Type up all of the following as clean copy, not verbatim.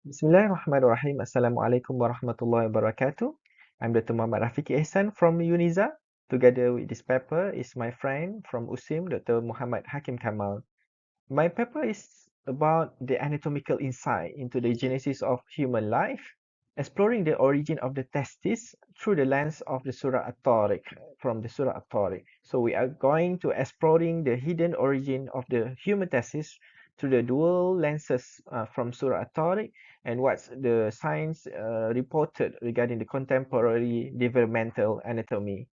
Bismillahirrahmanirrahim. Assalamualaikum warahmatullahi wabarakatuh. I'm Dr. Muhammad Rafiki Ehsan from UNIZA. Together with this paper is my friend from USIM, Dr. Muhammad Hakim Kamal. My paper is about the anatomical insight into the genesis of human life, exploring the origin of the testis through the lens of the Surah At-Tariq, from the Surah At-Tariq. So we are going to exploring the hidden origin of the human testis through the dual lenses from Surah At-Tariq and what's the science reported regarding the contemporary developmental anatomy.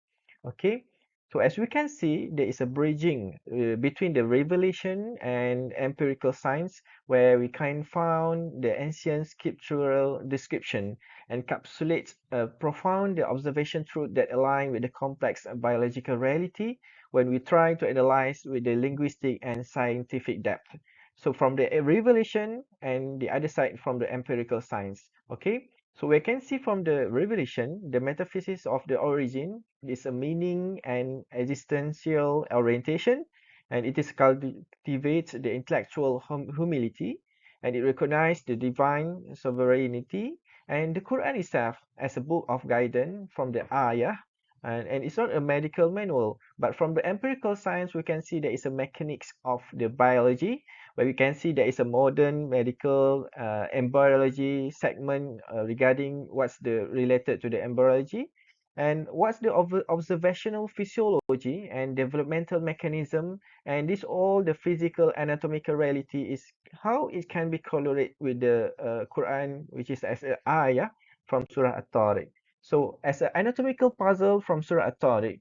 Okay, so as we can see, there is a bridging between the revelation and empirical science, where we can find the ancient scriptural description encapsulates a profound observation truth that align with the complex biological reality when we try to analyze with the linguistic and scientific depth. So from the revelation and the other side from the empirical science. Okay. So we can see from the revelation, the metaphysics of the origin is a meaning and existential orientation, and it is cultivates the intellectual humility, and it recognizes the divine sovereignty, and the Quran itself as a book of guidance from the ayah, and it's not a medical manual, but from the empirical science, we can see there is a mechanics of the biology, where we can see there is a modern medical embryology segment regarding what's the related to the embryology and what's the observational physiology and developmental mechanism, and this all the physical anatomical reality is how it can be correlated with the Quran, which is as a ayah from Surah At-Tariq. So as an anatomical puzzle from Surah At-Tariq,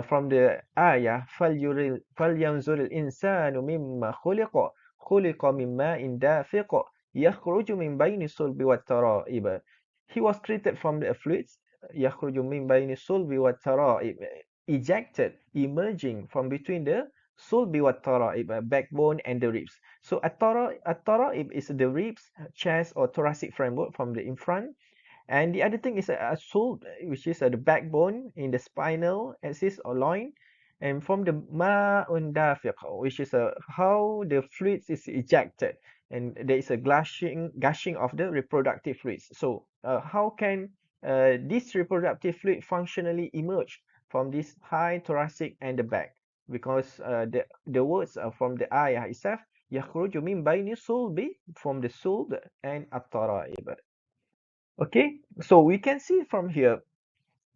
from the ayah فَلْيَنْظُرِ الْإِنسَانُ مِمَّا خُلِقَ مِنْ مَاءٍ دَافِقٍ يَخْرُجُ مِنْ بَيْنِ الصُّلْبِ وَالتَّرَائِبِ. He was created from the fluids, يَخْرُجُ مِنْ بَيْنِ الصُّلْبِ وَالتَّرَائِبِ, ejected, emerging from between the sulbi wat-tara'ib, backbone and the ribs. So at-tara'ib is the ribs, chest or thoracic framework from the in front, and the other thing is a sulb, which is the backbone in the spinal axis or loin, and from the ma'un dafiq, which is how the fluids is ejected, and there is a gushing of the reproductive fluids. So how can this reproductive fluid functionally emerge from this high thoracic and the back? Because the words are from the ayah itself, يخرج من بين الصلب, from the sulb and at-tara'ib. Okay, so we can see from here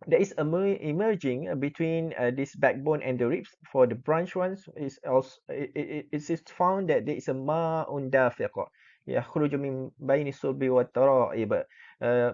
there is emerging between this backbone and the ribs. For the branch ones, is also it is found that there is a ma'un dafiq يخرج من بين الصلب والترائب.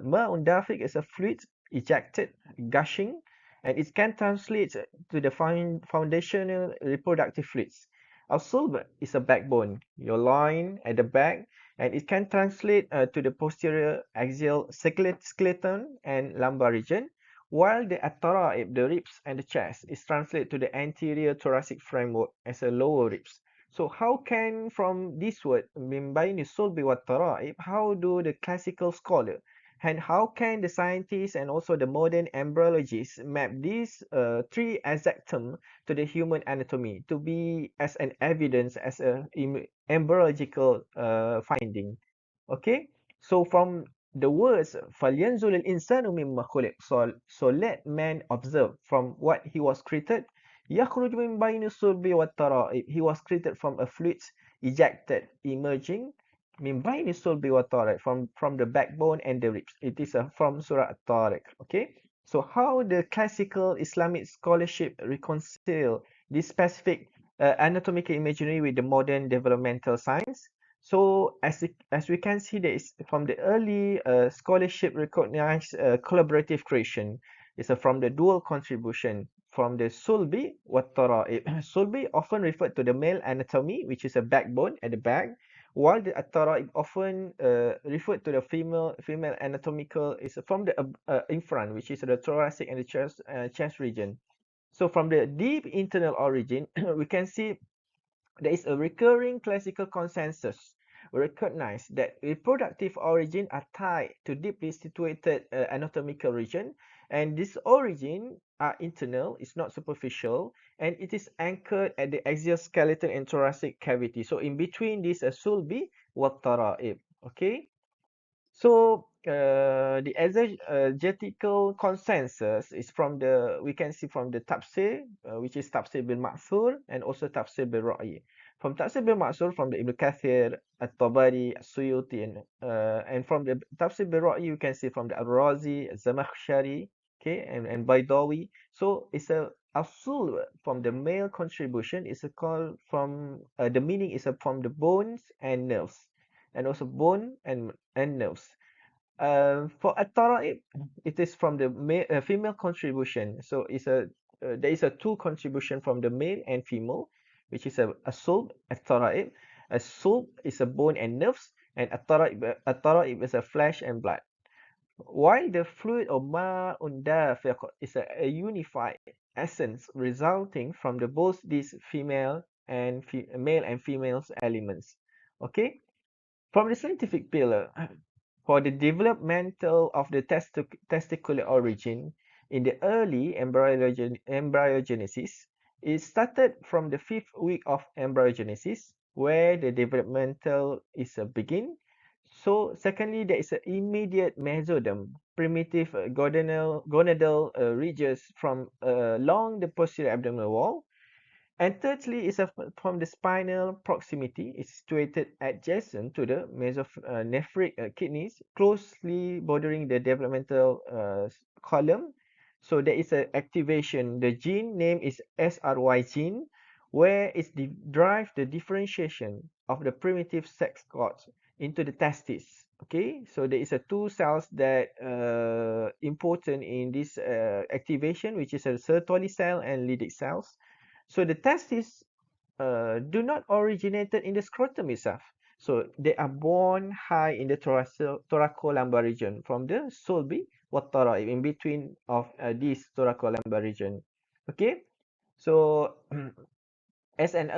Ma'un dafiq is a fluid ejected, gushing, and it can translate to the foundational reproductive fluids. Our sulb is a backbone, your loin at the back, and it can translate to the posterior axial skeleton and lumbar region, while the at-tara'ib, the ribs and the chest, is translated to the anterior thoracic framework as a lower ribs. So how can, from this word, min bayni sulbi wa tara'ib, how do the classical scholar and how can the scientists and also the modern embryologists map these three exactum to the human anatomy to be as an evidence as a embryological finding? Okay, so from the words فَلْيَنْظُرِ الْإِنسَانُ مِمَّا خُلِقَ, so let man observe from what he was created. يَخْرُجُ مِنْ بَيْنِ الصُّلْبِ وَالتَّرَائِبِ, he was created from a fluid, ejected, emerging, مِنْ بَيْنِ الصُّلْبِ وَالتَّرَائِبِ, from the backbone and the ribs. It is from Surah Ṭāriq. Okay, so how the classical Islamic scholarship reconcile this specific anatomical imagery with the modern developmental science? So as we can see, there is from the early scholarship recognized collaborative creation. It's from the dual contribution from the sulbi wa tara'ib. Sulbi often referred to the male anatomy, which is a backbone at the back, while the tara'ib often referred to the female anatomical is from the in front, which is the thoracic and the chest region. So from the deep internal origin, we can see there is a recurring classical consensus recognize that reproductive origin are tied to deeply situated anatomical region, and this origin are internal, it's not superficial, and it is anchored at the axial skeleton and thoracic cavity. So in between this sulbi wa tara'ib. Okay, So the exegetical consensus is from the, we can see from the tafsir, which is tafsir bil ma'thur, and also tafsir bil ra'i. From tafsir bil ma'thur, from the Ibn Kathir, At-Tabari, As-Suyuti, and from the tafsir bil ra'i, you can see from the Al-Razi, Zamakhshari, okay, and Baydawi. So it's a asul from the male contribution is a call from the meaning is from the bones and nerves, and also bone and nerves. For at-tara'ib, it is from the female contribution. So it's there is a two contribution from the male and female, which is a sulb, at-tara'ib. A sulb is a bone and nerves, and at-tara'ib is a flesh and blood. While the fluid or ma'un dafiq is a unified essence resulting from the both these female and male and female elements. Okay, from the scientific pillar, for the developmental of the testicular origin in the early embryogenesis, it started from the 5th week of embryogenesis, where the developmental is a begin. So, secondly, there is an immediate mesoderm, primitive gonadal ridges from along the posterior abdominal wall. And thirdly, is from the spinal proximity, is situated adjacent to the mesonephric kidneys, closely bordering the developmental column. So there is an activation. The gene name is SRY gene, where it drives the differentiation of the primitive sex cords into the testes. Okay, so there is a two cells that important in this activation, which is a Sertoli cell and Leydig cells. So the testes do not originated in the scrotum itself. So they are born high in the thoracolumbar region from the sulbi watara in between of this thoracolumbar region. Okay, so as an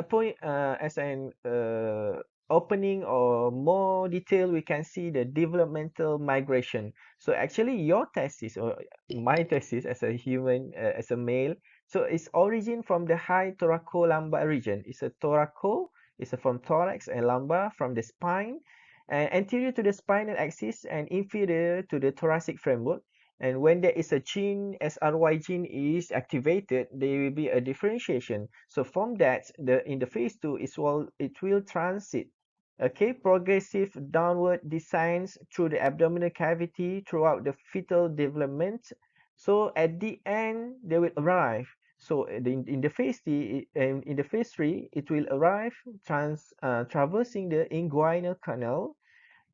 opening or more detail, we can see the developmental migration. So actually, your testis or my testis as a human, as a male, so its origin from the high thoracolumbar region. It's a thoraco, it's a from thorax and lumbar from the spine, and anterior to the spinal axis and inferior to the thoracic framework. And when there is a gene, SRY gene is activated, there will be a differentiation. So from that, in the phase 2, it will transit, okay, progressive downward descents through the abdominal cavity throughout the fetal development. So at the end, they will arrive. So in the phase 3, in the phase 3, it will arrive traversing the inguinal canal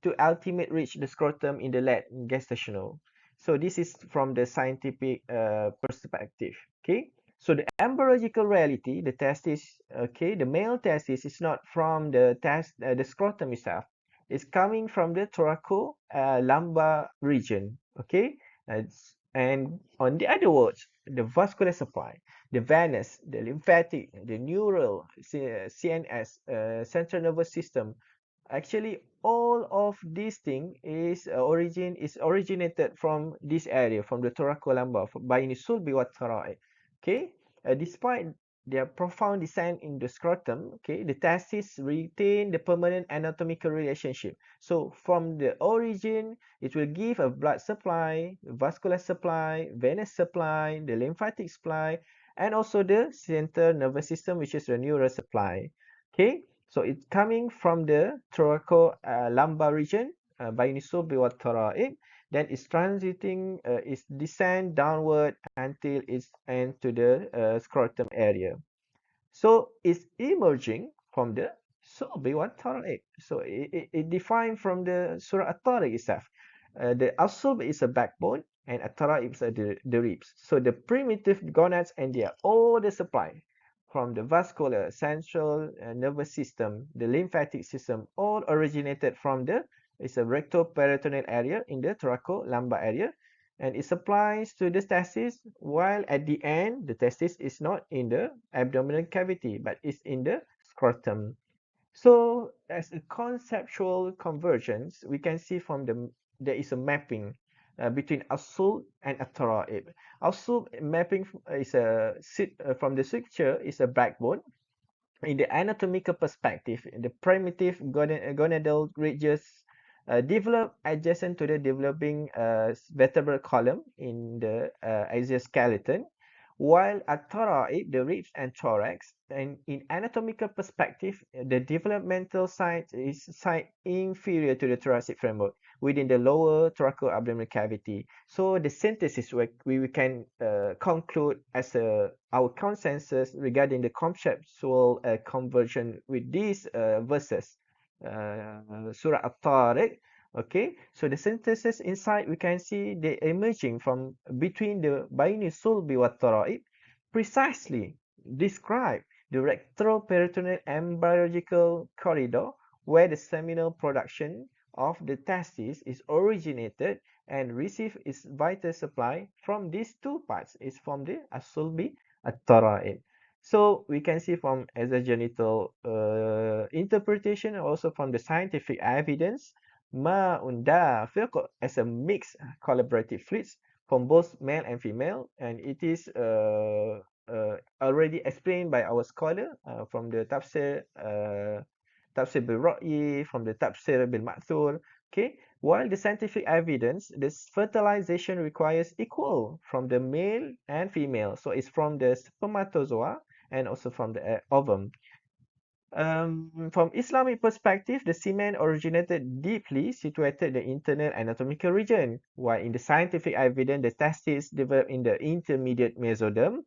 to ultimate reach the scrotum in the late gestational. So this is from the scientific perspective. Okay. So the embryological reality, the testis, okay, the male testis is not from the scrotum itself. It's coming from the thoracolumbar region. Okay. And on the other words, the vascular supply, the venous, the lymphatic, the neural, CNS, central nervous system. Actually, all of these thing is originated from this area, from the thoracolumbar by sulbi watara'i. Okay, despite their profound descent in the scrotum, okay, the testes retain the permanent anatomical relationship. So from the origin, it will give a blood supply, vascular supply, venous supply, the lymphatic supply, and also the central nervous system, which is the neural supply. Okay. So it's coming from the thoracolumbar region by Nisobiwataraib, then it's transiting, it's descend downward until it's into the scrotum area. So it's emerging from the Subiwataraib. So it defined from the Surah At-Tariq itself. The Asub is a backbone and At-Taraib is the ribs. So the primitive gonads and their all the supply from the vascular, central nervous system, the lymphatic system, all originated from the, it's a rectoperitoneal area in the thoracolumbar area, and it supplies to the testis, while at the end, the testis is not in the abdominal cavity, but is in the scrotum. So as a conceptual convergence, we can see from there is a mapping between Asul and At-Tara'ib. Asul mapping is from the structure is a backbone. In the anatomical perspective, the primitive gonadal ridges develop adjacent to the developing vertebral column in the exoskeleton, while at thoracic, the ribs and thorax, and in anatomical perspective, the developmental site is site inferior to the thoracic framework within the lower thoracoabdominal cavity. So the synthesis we can conclude as our consensus regarding the conceptual conversion with these verses. Surah At-Tariq. Okay, so the synthesis inside we can see the emerging from between the Baini Sulbi wa Tara'ib precisely describe the retroperitoneal embryological corridor where the seminal production of the testis is originated and receive its vital supply from these two parts is from the As-Sulbi At-Tara'ib. So we can see from exogenital interpretation, also from the scientific evidence, ma'un dafiq as a mixed collaborative fluids from both male and female, and it is already explained by our scholar from the Tafsir bil Ra'yi, from the Tafsir bil Ma'thur. Okay, while the scientific evidence, this fertilization requires equal from the male and female, so it's from the spermatozoa and also from the ovum. From Islamic perspective, the semen originated deeply situated in the internal anatomical region, while in the scientific evidence, the testes developed in the intermediate mesoderm,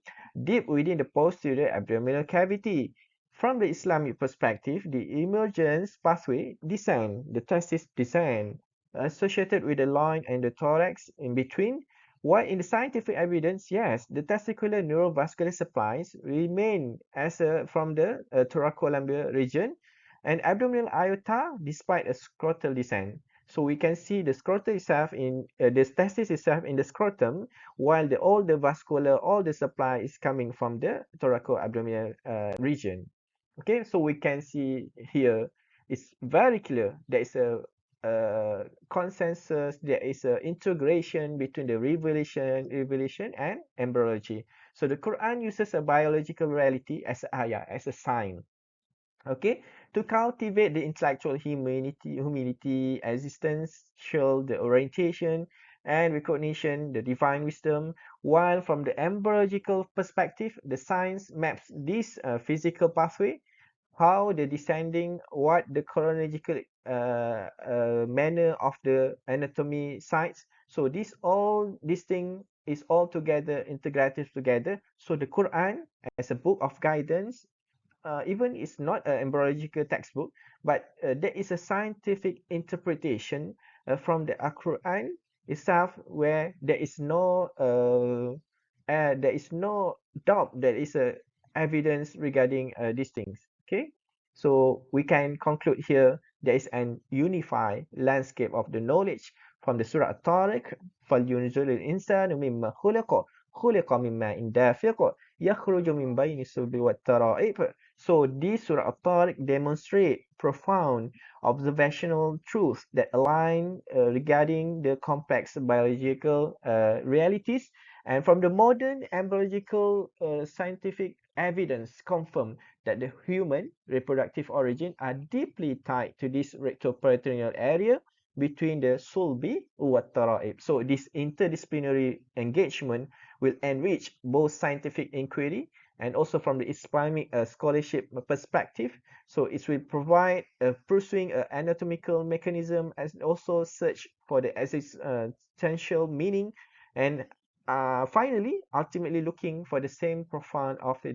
deep within the posterior abdominal cavity. From the Islamic perspective, the emergence pathway descend, the testis descend, associated with the loin and the thorax in between. While in the scientific evidence, yes, the testicular neurovascular supplies remain as from the thoracolumbar region and abdominal aorta despite a scrotal descent. So we can see the scrotal itself in the testis itself in the scrotum, while all the vascular, all the supply is coming from the thoracoabdominal region. Okay, so we can see here it's very clear there is a consensus, there is a integration between the revelation and embryology. So the Quran uses a biological reality as a ayah, as a sign. Okay, to cultivate the intellectual humility, existential, the orientation and recognition, the divine wisdom, while from the embryological perspective, the science maps this physical pathway, how the descending, what the chronological manner of the anatomy sites. So this thing is all together integrated together. So the Quran as a book of guidance, even it's not an embryological textbook, but there is a scientific interpretation from the Quran itself, where there is no doubt, there is a evidence regarding these things. Okay, so we can conclude here there is an unified landscape of the knowledge from the Surah At-Tariq. فَلْيُنْزِلِ الْإِنسَانُ مِمَّا خُلِقَ مِمَّا دَافِقٍ يَخْرُجُ مِنْ بَيْنِ الصُّلْبِ وَالتَّرَائِبِ. So this Surah At-Tariq demonstrate profound observational truths that align regarding the complex biological realities, and from the modern embryological scientific evidence confirm that the human reproductive origin are deeply tied to this rectoperitoneal area between the sulbi wa tara'ib. So this interdisciplinary engagement will enrich both scientific inquiry and also from the Islamic scholarship perspective. So it will provide pursuing an anatomical mechanism as also search for the existential meaning, and finally ultimately looking for the same profound of the